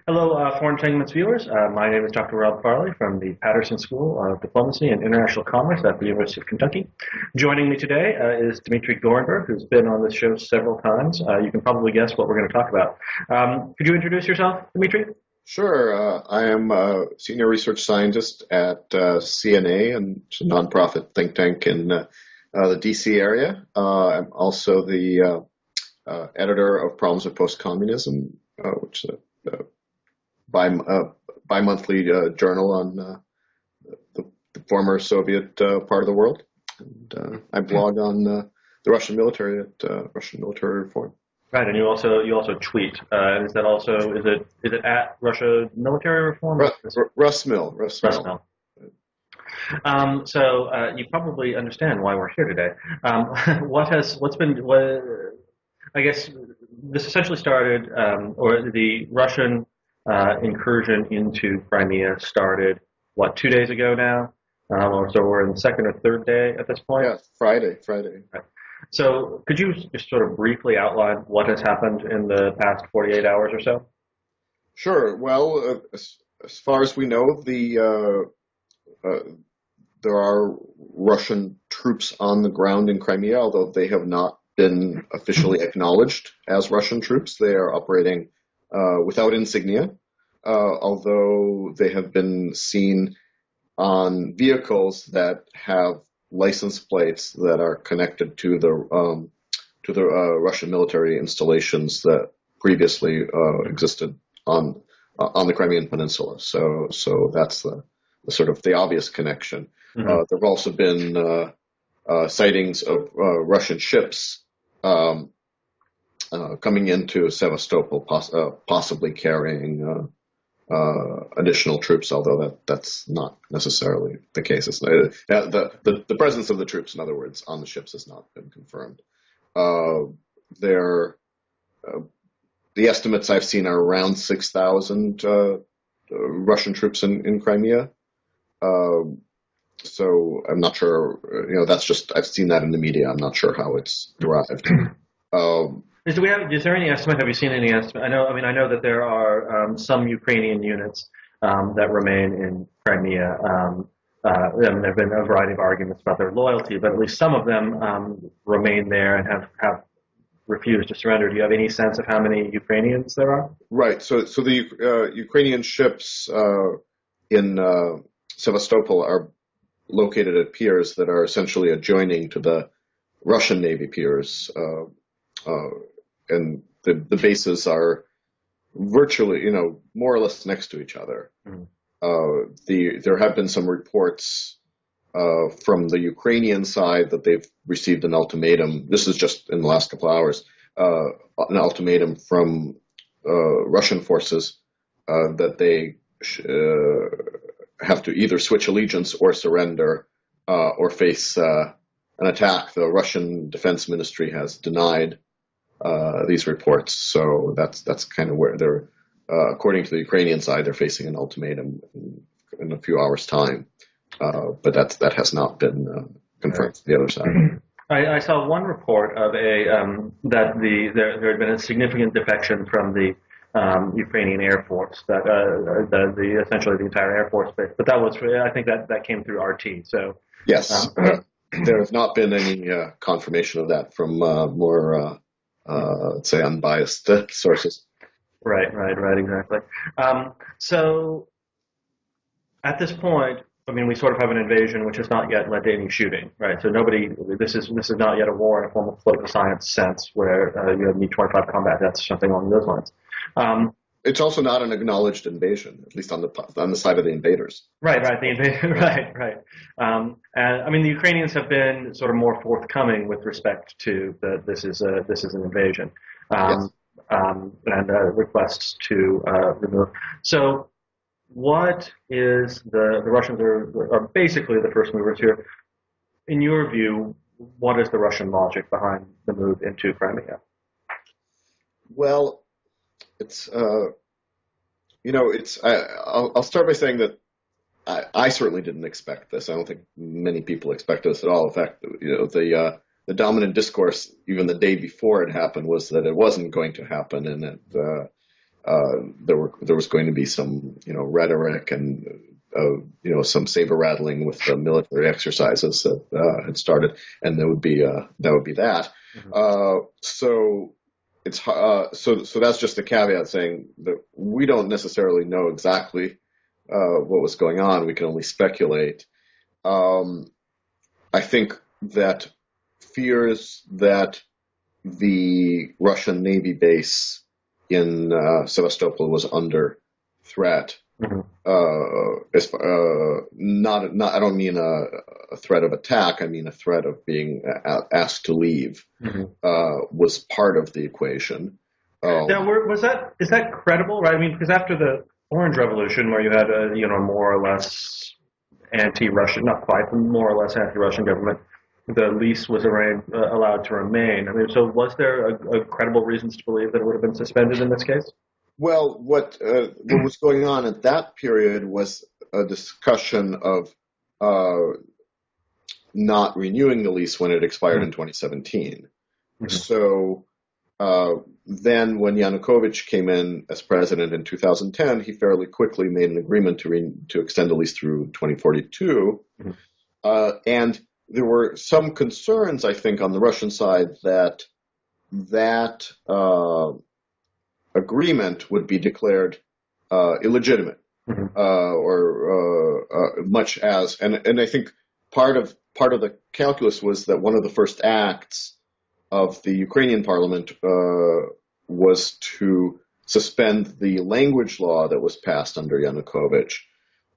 Hello, Foreign Entanglements viewers. My name is Dr. Rob Farley from the Patterson School of Diplomacy and International Commerce at the University of Kentucky. Joining me today is Dmitry Gorenburg, who's been on this show several times. You can probably guess what we're going to talk about. Could you introduce yourself, Dmitry? Sure. I am a senior research scientist at CNA, and it's a nonprofit think tank in the DC area. I'm also the editor of Problems of Post-Communism, which is a bi-monthly journal on the former Soviet part of the world. And I blog on the Russian military at Russian Military Reform. Right, and you also tweet. Is it at Russia Military Reform? Russ Mill. You probably understand why we're here today. I guess this essentially started, or the Russian incursion into Crimea started, 2 days ago now? So we're in the second or third day at this point? Yeah, Friday. Right. So could you just sort of briefly outline what has happened in the past 48 hours or so? Sure. Well, as far as we know, there are Russian troops on the ground in Crimea, although they have not been officially acknowledged as Russian troops. They are operating without insignia, although they have been seen on vehicles that have license plates that are connected to the Russian military installations that previously existed on the Crimean Peninsula. So that's the sort of the obvious connection. Mm-hmm. There have also been sightings of Russian ships coming into Sevastopol, possibly carrying additional troops, although that's not necessarily the case. It's the presence of the troops, in other words, on the ships has not been confirmed. The estimates I've seen are around 6,000 Russian troops in Crimea. So I'm not sure. That's just I've seen that in the media. I'm not sure how it's derived. Is there any estimate? Have you seen any estimate? I know that there are some Ukrainian units that remain in Crimea. There have been a variety of arguments about their loyalty, but at least some of them remain there and have refused to surrender. Do you have any sense of how many Ukrainians there are? Right. So the Ukrainian ships in Sevastopol are located at piers that are essentially adjoining to the Russian Navy piers. And the bases are virtually, more or less next to each other. Mm-hmm. There have been some reports from the Ukrainian side that they've received an ultimatum. This is just in the last couple of hours, an ultimatum from Russian forces that they have to either switch allegiance or surrender or face an attack. The Russian Defense Ministry has denied these reports, so that's kind of where they're. According to the Ukrainian side, they're facing an ultimatum in a few hours' time, but that has not been confirmed to the other side. I saw one report of that there had been a significant defection from the Ukrainian Air Force, that essentially the entire Air Force base, but I think that came through RT. So yes, there has not been any confirmation of that from more. Let's say unbiased sources. Right, exactly. So at this point, we sort of have an invasion which has not yet led to any shooting, right? So this is not yet a war in a formal political science sense where you have Mi-25 combat jets or something along those lines. It's also not an acknowledged invasion, at least on the side of the invaders. Right, the invasion. Right. And the Ukrainians have been sort of more forthcoming with respect to this is an invasion, yes. And requests to remove. So, what is the Russians are basically the first movers here? In your view, what is the Russian logic behind the move into Crimea? Well, it's I'll start by saying that I certainly didn't expect this. I don't think many people expected this at all. In fact, the dominant discourse even the day before it happened was that it wasn't going to happen, and there was going to be some rhetoric and some saber rattling with the military exercises that had started, and that would be that. Mm-hmm. So it's so that's just a caveat saying that we don't necessarily know exactly what was going on. We can only speculate. I think that fears that the Russian Navy base in Sevastopol was under threat. Mm-hmm. I don't mean a threat of attack. I mean a threat of being asked to leave. Mm-hmm. Was part of the equation. Now, is that credible? Right? I mean, because after the Orange Revolution, where you had a more or less anti-Russian, not quite, but more or less anti-Russian government, the lease was allowed to remain. I mean, so was there a credible reasons to believe that it would have been suspended in this case? Well, what was going on at that period was a discussion of not renewing the lease when it expired in 2017. Mm-hmm. So then when Yanukovych came in as president in 2010, he fairly quickly made an agreement to extend the lease through 2042. Mm-hmm. And there were some concerns, I think, on the Russian side that agreement would be declared illegitimate, mm-hmm. Much as, and I think part of the calculus was that one of the first acts of the Ukrainian parliament was to suspend the language law that was passed under Yanukovych.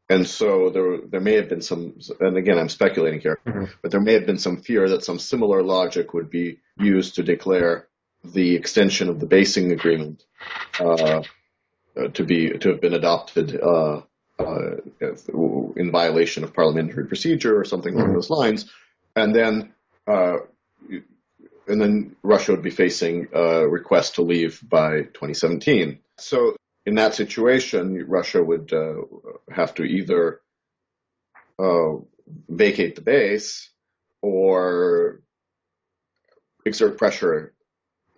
And so there may have been some, and again, I'm speculating here, mm-hmm. but there may have been some fear that some similar logic would be used to declare the extension of the basing agreement to have been adopted in violation of parliamentary procedure or something along those lines, and then Russia would be facing a request to leave by 2017. So in that situation, Russia would have to either vacate the base or exert pressure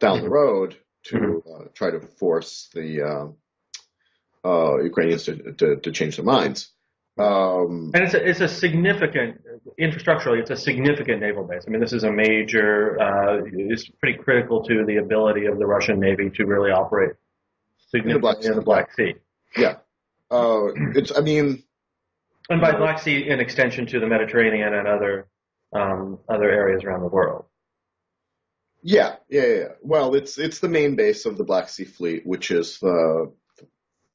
down the road to try to force the Ukrainians to change their minds. And it's a significant, infrastructurally, it's a significant naval base. I mean, this is a major, it's pretty critical to the ability of the Russian Navy to really operate significantly in the Black Sea. Yeah. And by Black Sea, in extension to the Mediterranean and other areas around the world. Yeah. Well, it's the main base of the Black Sea Fleet, which is the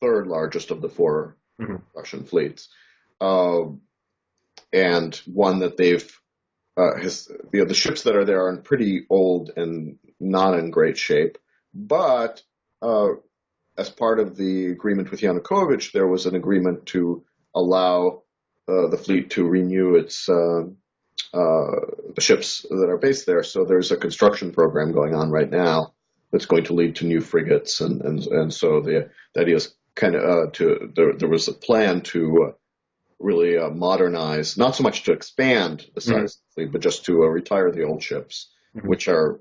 third largest of the four Russian fleets, and one that they've the ships that are there are pretty old and not in great shape. But as part of the agreement with Yanukovych, there was an agreement to allow the fleet to renew its the ships that are based there. So there's a construction program going on right now that's going to lead to new frigates, and so the idea is kind of there was a plan to really modernize, not so much to expand the size of the fleet, but just to retire the old ships, which are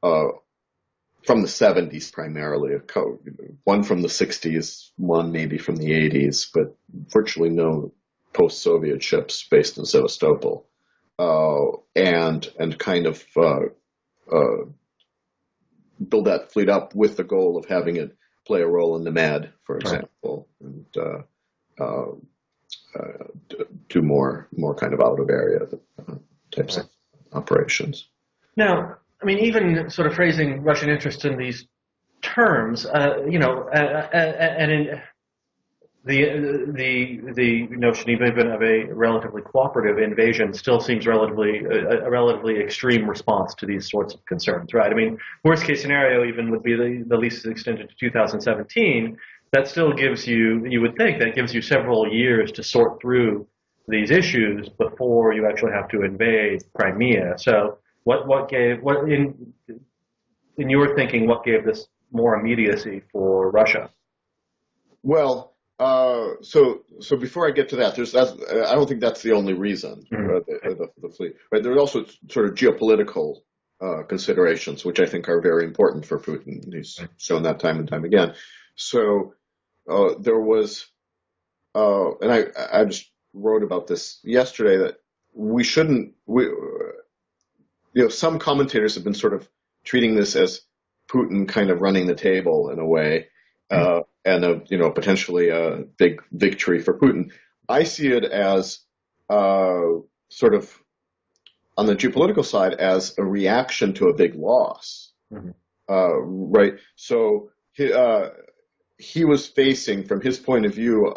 from the 70s primarily, one from the 60s, one maybe from the 80s, but virtually no post-Soviet ships based in Sevastopol, and kind of build that fleet up with the goal of having it play a role in the Med, for example, and do more kind of out of area types of operations. Now, I mean, even sort of phrasing Russian interests in these terms, and in the notion even of a relatively cooperative invasion still seems a relatively extreme response to these sorts of concerns, right? I mean, worst case scenario even would be the lease is extended to 2017. That still gives you would think that gives you several years to sort through these issues before you actually have to invade Crimea. So what in your thinking, what gave this more immediacy for Russia? Well, so before I get to that, I don't think that's the only reason the fleet. Right? There are also sort of geopolitical considerations, which I think are very important for Putin. He's shown that time and time again. So there was, and I just wrote about this yesterday, that some commentators have been sort of treating this as Putin kind of running the table in a way, and potentially a big victory for Putin. I see it as sort of on the geopolitical side as a reaction to a big loss, right? So he was facing, from his point of view,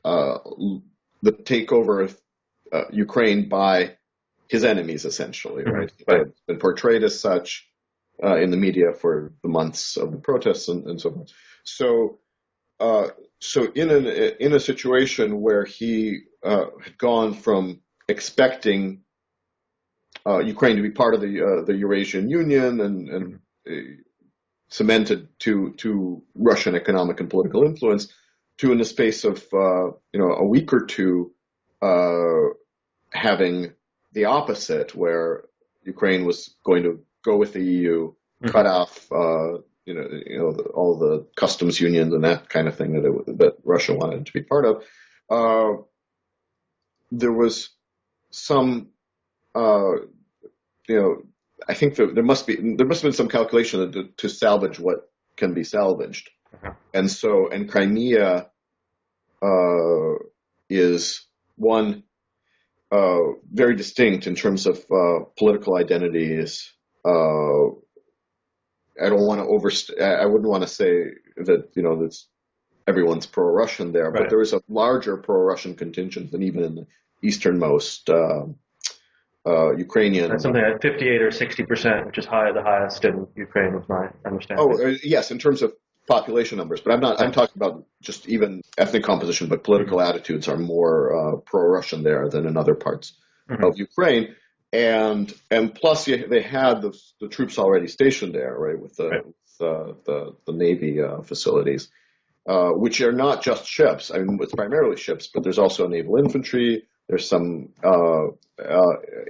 the takeover of Ukraine by his enemies, essentially, right? Right. It's been portrayed as such in the media for the months of the protests and so forth. So in a situation where he had gone from expecting Ukraine to be part of the Eurasian Union and cemented to Russian economic and political influence, to in the space of a week or two having the opposite, where Ukraine was going to go with the EU, cut off all the customs unions and that kind of thing that Russia wanted to be part of. There was some, I think there must have been some calculation to salvage what can be salvaged, and Crimea is one very distinct in terms of political identities. I wouldn't want to say that that's everyone's pro-Russian there, Right. but there is a larger pro-Russian contingent than even in the easternmost Ukrainian. That's something like 58 or 60%, which is the highest in Ukraine, was my understanding. Oh, yes, in terms of population numbers, but I'm talking about just even ethnic composition, but political attitudes are more pro-Russian there than in other parts of Ukraine. And plus they had the troops already stationed there, right, with the Navy facilities, which are not just ships. I mean, it's primarily ships, but there's also naval infantry. There's some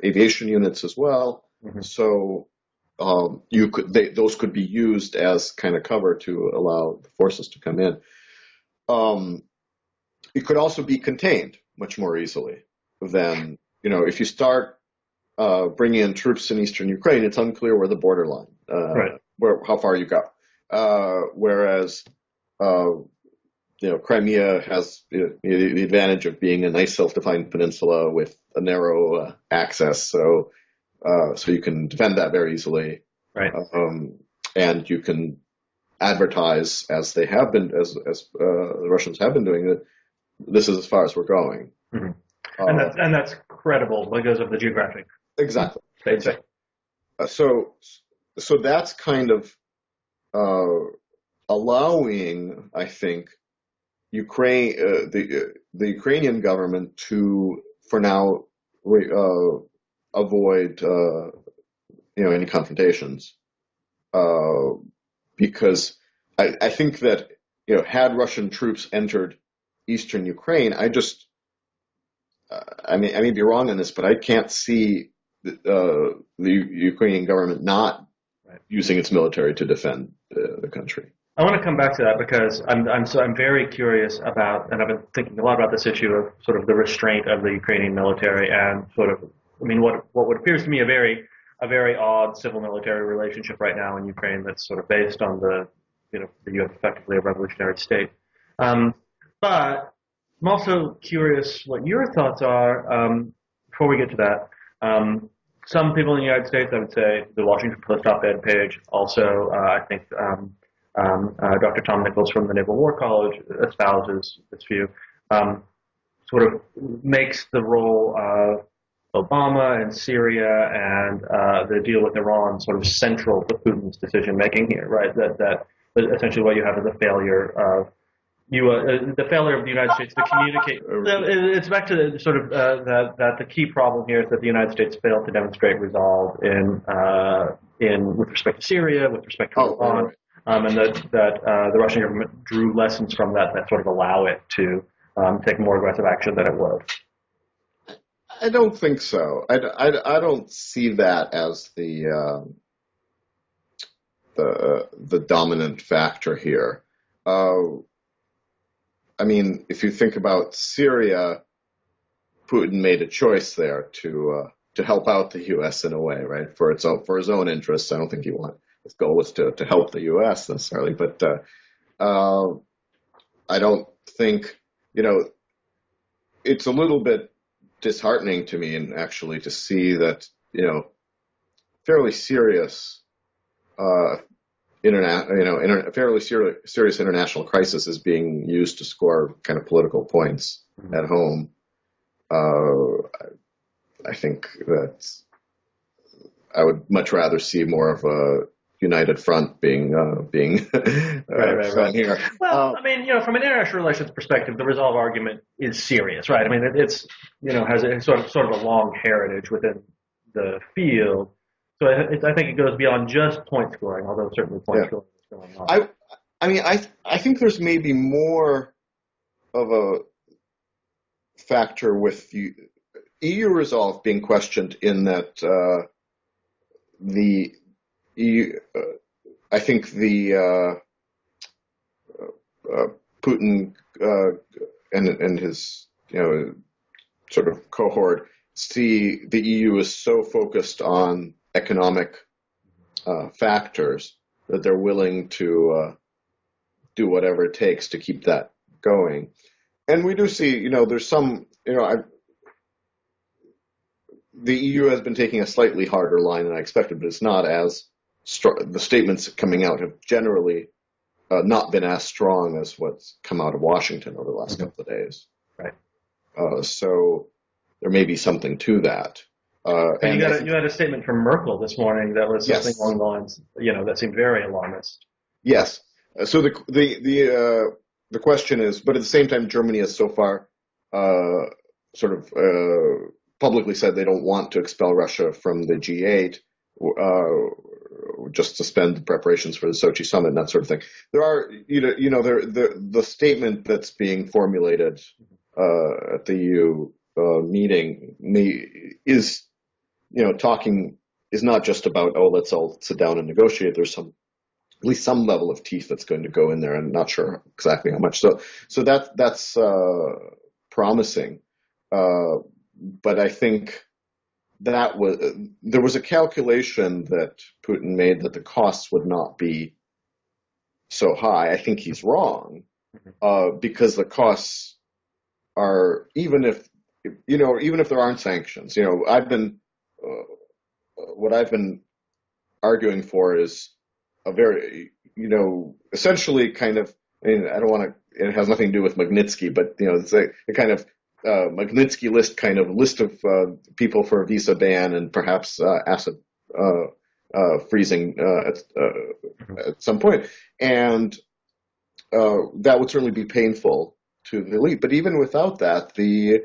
aviation units as well. So those could be used as kind of cover to allow the forces to come in. It could also be contained much more easily than, if you start bringing in troops in eastern Ukraine, it's unclear where the borderline, how far you go. Whereas, Crimea has the advantage of being a nice self-defined peninsula with a narrow access, so you can defend that very easily, right? And you can advertise, as they have been, as the Russians have been doing, that this is as far as we're going, and that's credible because of the geographic. Exactly. Exactly. So that's kind of allowing, I think, Ukraine, the Ukrainian government to, for now, avoid any confrontations, because I think that had Russian troops entered eastern Ukraine, I may be wrong on this, but I can't see the Ukrainian government not using its military to defend the country. I want to come back to that because I'm very curious about, and I've been thinking a lot about this issue of sort of the restraint of the Ukrainian military and sort of, what appears to me a very odd civil-military relationship right now in Ukraine that's sort of based on you have effectively a revolutionary state. But I'm also curious what your thoughts are, before we get to that. Some people in the United States, I would say, the Washington Post op-ed page, also, I think Dr. Tom Nichols from the Naval War College espouses this view, sort of makes the role of Obama and Syria and the deal with Iran sort of central to Putin's decision-making here, right? That essentially what you have is a failure of the failure of the United States to communicate. It's back to the sort of that the key problem here is that the United States failed to demonstrate resolve in with respect to Syria, with respect to Iran, and that the Russian government drew lessons from that sort of allow it to take more aggressive action than it would. I don't think so. I don't see that as the dominant factor here. I mean, if you think about Syria, Putin made a choice there to help out the U.S. in a way, right? For his own interests. I don't think his goal was to help the U.S. necessarily, but I don't think, it's a little bit disheartening to me, and actually to see that, fairly serious, fairly serious international crisis is being used to score kind of political points at home. I think that I would much rather see more of a united front being right. here. Well, I mean, from an international relations perspective, the resolve argument is serious, right? I mean, it's has a sort of a long heritage within the field. So I think it goes beyond just point scoring, although certainly point scoring is going on. I mean, I think there's maybe more of a factor with the EU resolve being questioned in that the EU, I think the Putin and his sort of cohort see the EU is so focused on economic factors that they're willing to do whatever it takes to keep that going. And we do see, there's some, the EU has been taking a slightly harder line than I expected, but it's not as strong. The statements coming out have generally not been as strong as what's come out of Washington over the last couple of days. Right. So there may be something to that. And you had a statement from Merkel this morning that was something along the lines, that seemed very alarmist. Yes. So the question is, but at the same time, Germany has so far sort of publicly said they don't want to expel Russia from the G8, just suspend the preparations for the Sochi summit and that sort of thing. There are, the statement that's being formulated at the EU meeting is not just about, let's all sit down and negotiate. There's at least some level of teeth that's going to go in there. I'm not sure exactly how much. So that's promising. But I think there was a calculation that Putin made that the costs would not be so high. I think he's wrong, because the costs are, even if there aren't sanctions, what I've been arguing for is a very, essentially kind of, I don't want to, it has nothing to do with Magnitsky, but, it's a kind of Magnitsky list of people for a visa ban and perhaps asset freezing at some point. And that would certainly be painful to the elite. But even without that, the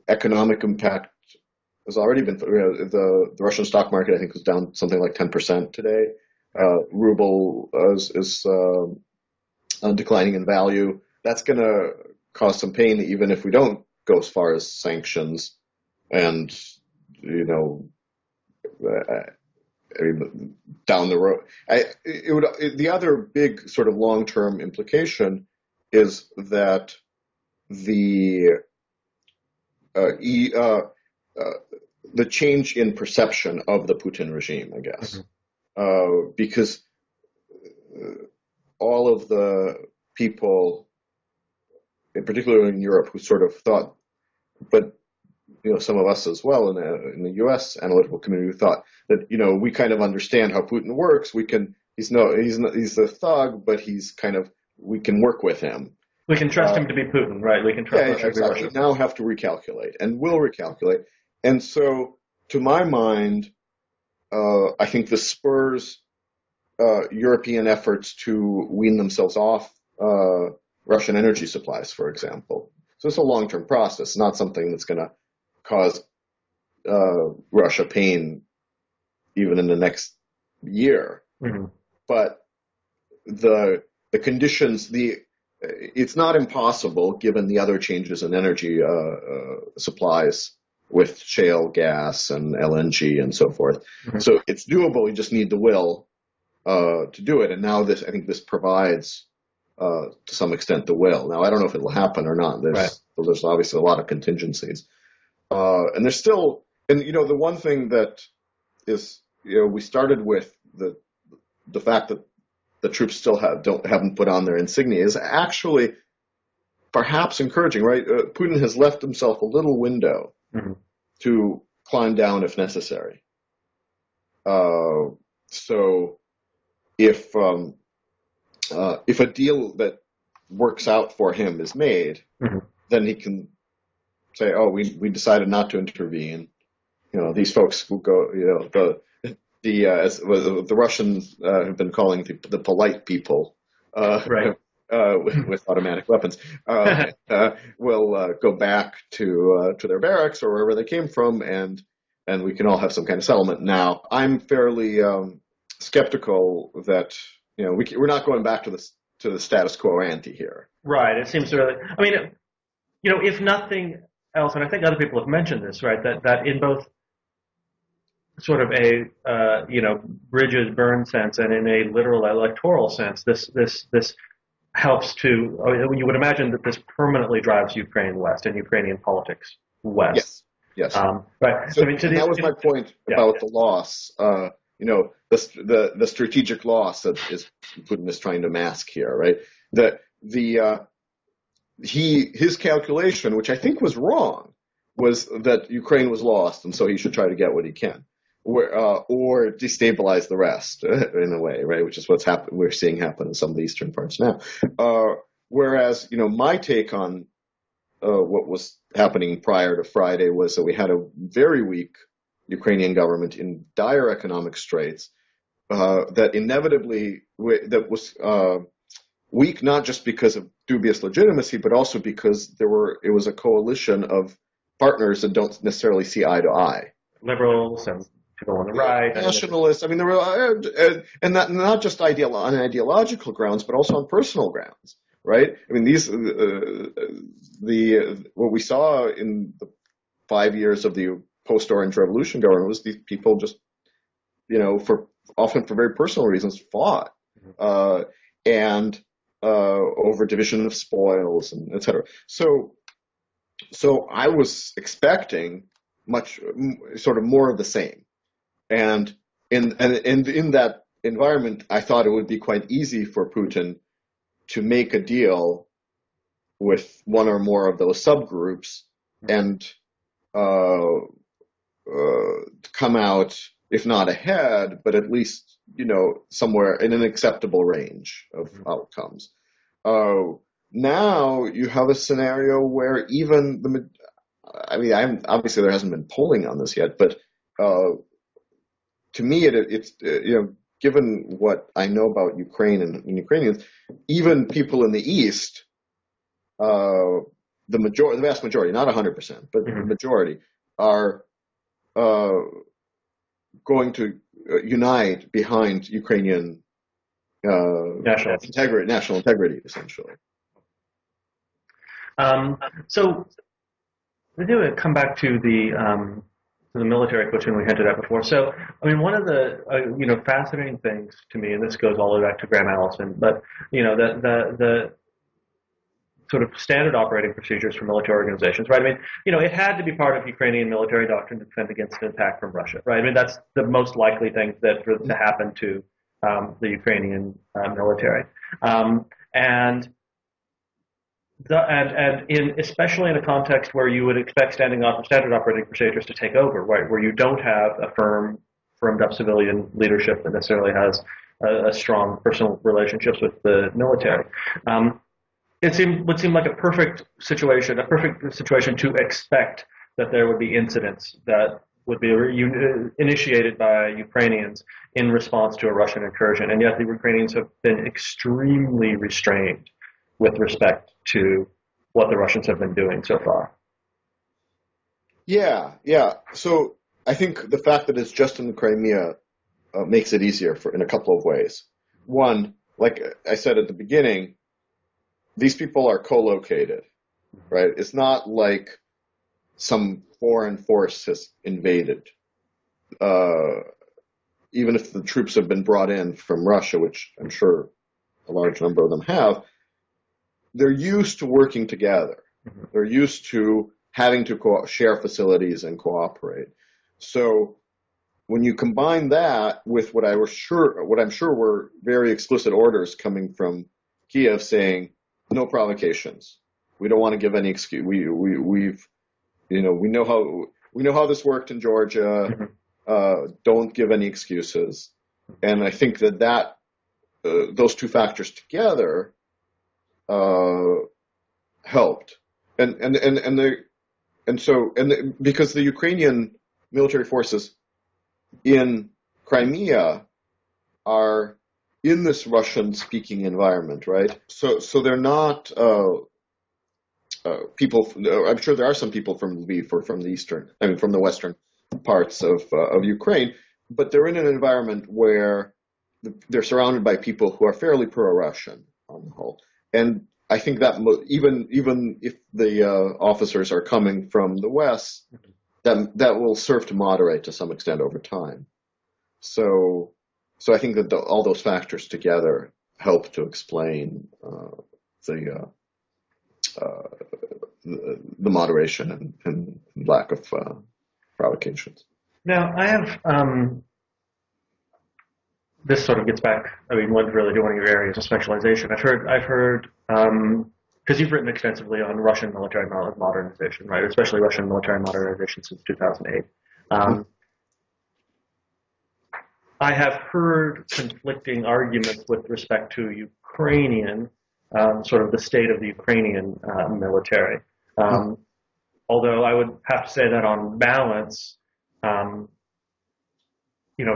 economic impact has already been, the Russian stock market, I think, was down something like 10% today. Ruble is declining in value. That's going to cause some pain, even if we don't go as far as sanctions. And, down the road, the other big sort of long-term implication is that the change in perception of the Putin regime, I guess, because all of the people, particularly in Europe, who sort of thought, but some of us as well in the U.S. analytical community, who thought that we kind of understand how Putin works. He's a thug, but we can work with him. We can trust him to be Putin, right? We can trust Russia exactly. to be Russia. Now have to recalculate, and will recalculate. And so, to my mind, I think this spurs European efforts to wean themselves off Russian energy supplies, for example. So it's a long-term process, not something that's going to cause Russia pain even in the next year. Mm-hmm. But the conditions, it's not impossible given the other changes in energy supplies with shale gas and LNG and so forth. Mm-hmm. So it's doable. You just need the will. to do it. And now I think this provides, to some extent, the will. Now, I don't know if it'll happen or not. Right. There's obviously a lot of contingencies. And there's still, and the one thing that is, we started with the fact that the troops still haven't put on their insignia is actually perhaps encouraging, right? Putin has left himself a little window to climb down if necessary. So if a deal that works out for him is made, then he can say, "Oh, we decided not to intervene." These folks will go. As the Russians have been calling the polite people, Right. with automatic weapons, will go back to their barracks or wherever they came from, and we can all have some kind of settlement. Now, I'm fairly skeptical that we're not going back to the status quo ante here. Right. It seems to really. I mean, if nothing else, and I think other people have mentioned this, right? That in both sort of a bridges burn sense and in a literal electoral sense, this helps to. You would imagine that this permanently drives Ukraine west and Ukrainian politics west. Yes. Right. So, that was my point about the loss. The strategic loss that Putin is trying to mask here, right? That his calculation, which I think was wrong, was that Ukraine was lost, and so he should try to get what he can, or destabilize the rest in a way, right? Which is what's we're seeing happen in some of the eastern parts now. Whereas, my take on what was happening prior to Friday was that we had a very weak Ukrainian government in dire economic straits, that inevitably that was weak not just because of dubious legitimacy, but also because it was a coalition of partners that don't necessarily see eye to eye. Liberals and people on the right, nationalists. I mean, there were, and not just on ideological grounds, but also on personal grounds, right? I mean, what we saw in the 5 years of the post-Orange Revolution government was these people just, often for very personal reasons, fought, and over division of spoils and et cetera. So I was expecting much sort of more of the same. And in that environment, I thought it would be quite easy for Putin to make a deal with one or more of those subgroups and come out, if not ahead, but at least somewhere in an acceptable range of outcomes. Now you have a scenario where even obviously there hasn't been polling on this yet, but to me, it's given what I know about Ukraine and Ukrainians, even people in the East, the vast majority, not 100%, but the majority are going to unite behind Ukrainian national integrity, essentially. So we do come back to the military question we hinted at before. So, I mean, one of the fascinating things to me, and this goes all the way back to Graham Allison, but the sort of standard operating procedures for military organizations, right? I mean, it had to be part of Ukrainian military doctrine to defend against an attack from Russia, right? I mean, that's the most likely thing to happen to the Ukrainian military, and especially in a context where you would expect standard operating procedures to take over, right? Where you don't have a firmed up civilian leadership that necessarily has a strong personal relationships with the military. It would seem like a perfect situation to expect that there would be incidents that would be initiated by Ukrainians in response to a Russian incursion, and yet the Ukrainians have been extremely restrained with respect to what the Russians have been doing so far. Yeah. So I think the fact that it's just in the Crimea makes it easier in a couple of ways. One, like I said at the beginning, these people are co-located, right? It's not like some foreign force has invaded. even if the troops have been brought in from Russia, which I'm sure a large number of them have, they're used to working together. Mm-hmm. They're used to having to share facilities and cooperate. So when you combine that with what I'm sure were very explicit orders coming from Kiev saying no provocations. We don't want to give any excuse. We know how this worked in Georgia. Mm-hmm. Don't give any excuses. And I think that those two factors together helped. Because the Ukrainian military forces in Crimea are in this Russian-speaking environment, right? So they're not people. I'm sure there are some people from Lviv or from from the western parts of Ukraine, but they're in an environment where they're surrounded by people who are fairly pro-Russian on the whole. And I think that even if the officers are coming from the West, that will serve to moderate to some extent over time. So I think that all those factors together help to explain the moderation and lack of provocations. Now, I have this sort of gets back. I mean, one of your areas of specialization. I've heard because you've written extensively on Russian military modernization, right? Especially Russian military modernization since 2008. I have heard conflicting arguments with respect to Ukrainian, sort of the state of the Ukrainian military. Although I would have to say that on balance,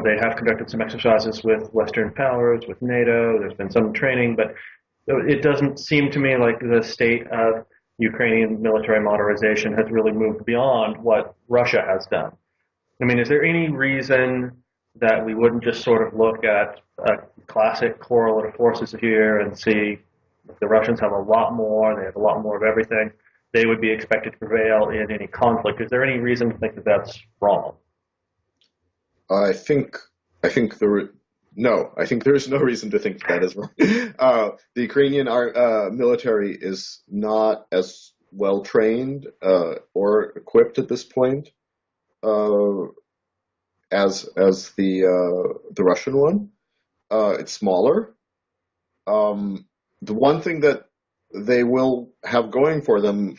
they have conducted some exercises with Western powers, with NATO. There's been some training, but it doesn't seem to me like the state of Ukrainian military modernization has really moved beyond what Russia has done. I mean, is there any reason that we wouldn't just sort of look at classic correlative forces here and see if the Russians have a lot more, they have a lot more of everything, they would be expected to prevail in any conflict? Is there any reason to think that that's wrong? I think there's no reason to think that is wrong. The Ukrainian military is not as well trained or equipped at this point as the Russian one. It's smaller. The one thing that they will have going for them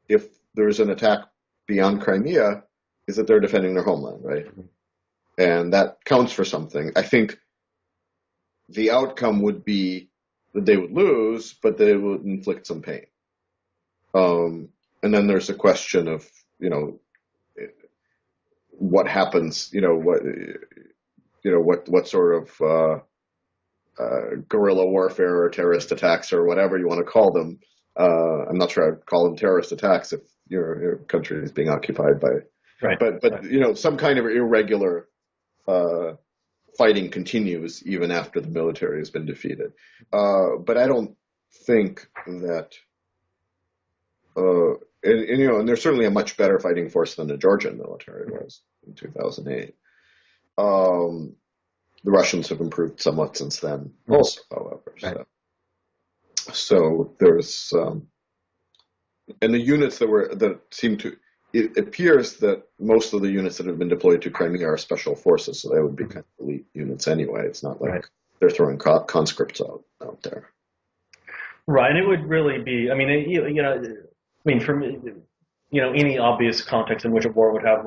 if there's an attack beyond Crimea is that they're defending their homeland, right? Mm-hmm. And that counts for something. I think the outcome would be that they would lose, but they would inflict some pain. And then there's the question of, what happens, what sort of guerrilla warfare or terrorist attacks or whatever you want to call them. I'm not sure I'd call them terrorist attacks if your country is being occupied by, right. But right. Some kind of irregular fighting continues even after the military has been defeated. But I don't think that, and there's certainly a much better fighting force than the Georgian military was in 2008. The Russians have improved somewhat since then, also, however. Right. So there's, and the units that seem to. It appears that most of the units that have been deployed to Crimea are special forces, so they would be kind of elite units anyway. It's not like they're throwing conscripts out there. Right, and it would really be. I mean, from any obvious context in which a war would have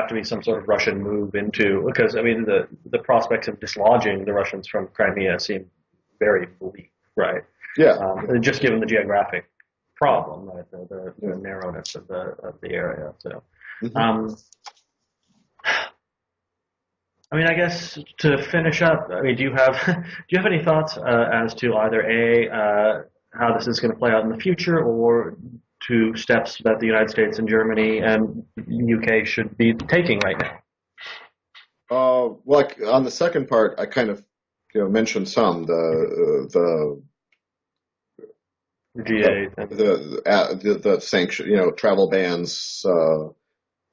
to be some sort of Russian move into, because I mean the prospects of dislodging the Russians from Crimea seem very bleak, right? Yeah. Just given the geographic problem, right? The narrowness of the area. So, I mean, I guess to finish up, I mean, do you have any thoughts as to either how this is going to play out in the future, or to steps that the United States and Germany and the UK should be taking right now? Well, on the second part, I kind of mentioned some the GA, the sanction, travel bans,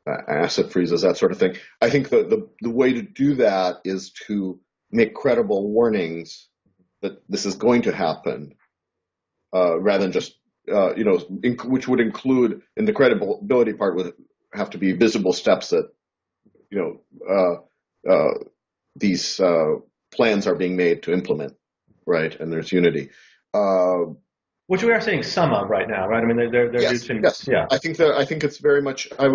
asset freezes, that sort of thing. I think the way to do that is to make credible warnings that this is going to happen, rather than just, which would include, in the credibility part, would have to be visible steps that, these plans are being made to implement, right? And there's unity. Which we are seeing some of right now, right? I mean, Yes, yes. yeah. I think it's very much. I've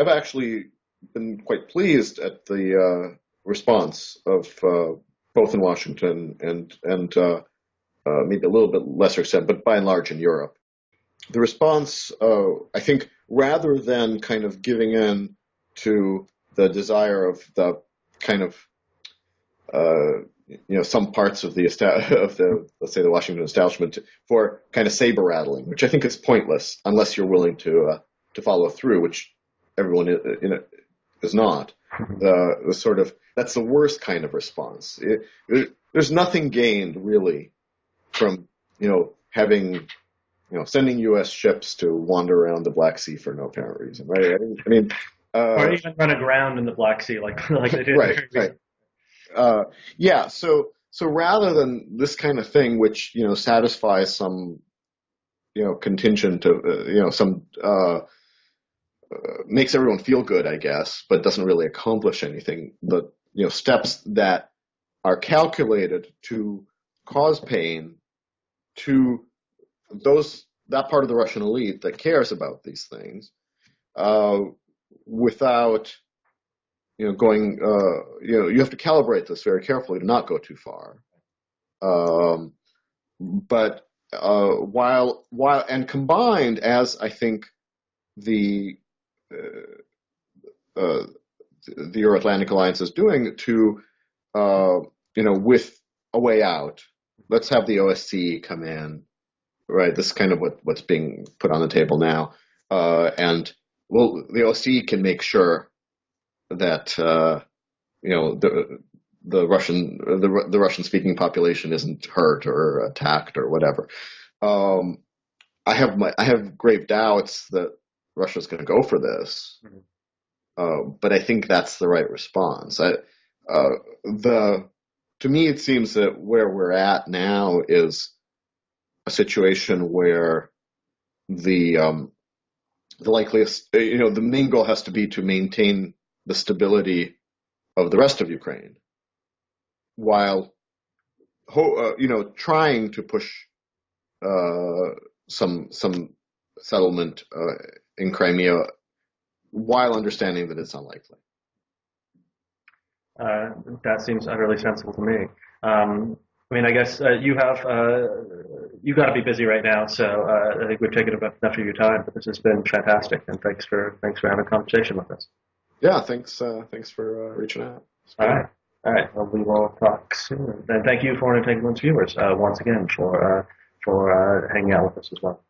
actually been quite pleased at the response of both in Washington and maybe a little bit lesser extent, but by and large in Europe. The response, I think, rather than kind of giving in to the desire of the kind of some parts of the let's say the Washington establishment for kind of saber rattling, which I think is pointless unless you're willing to follow through, which everyone is not. The sort of, that's the worst kind of response. There's nothing gained really from having sending U.S. ships to wander around the Black Sea for no apparent reason, right? I mean, or even run aground in the Black Sea like they did. Right. Yeah. So rather than this kind of thing, which satisfies some contingent of some makes everyone feel good, I guess, but doesn't really accomplish anything. The steps that are calculated to cause pain to that part of the Russian elite that cares about these things, without going, you have to calibrate this very carefully to not go too far. But while and combined, as I think the Euro-Atlantic Alliance is doing, to with a way out, let's have the OSCE come in, right? This is kind of what's being put on the table now, and the OSCE can make sure that the Russian speaking population isn't hurt or attacked or whatever. I have grave doubts that Russia's going to go for this, but I think that's the right response. To me, it seems that where we're at now is a situation where the likeliest, the main goal has to be to maintain the stability of the rest of Ukraine, while trying to push some settlement in Crimea, while understanding that it's unlikely. That seems utterly sensible to me. I mean, I guess you got to be busy right now, so I think we've taken enough of your time. But this has been fantastic, and thanks for having a conversation with us. Yeah, thanks for reaching out. All right. Well, we will talk soon. And thank you, Foreign Entanglements viewers, once again for hanging out with us as well.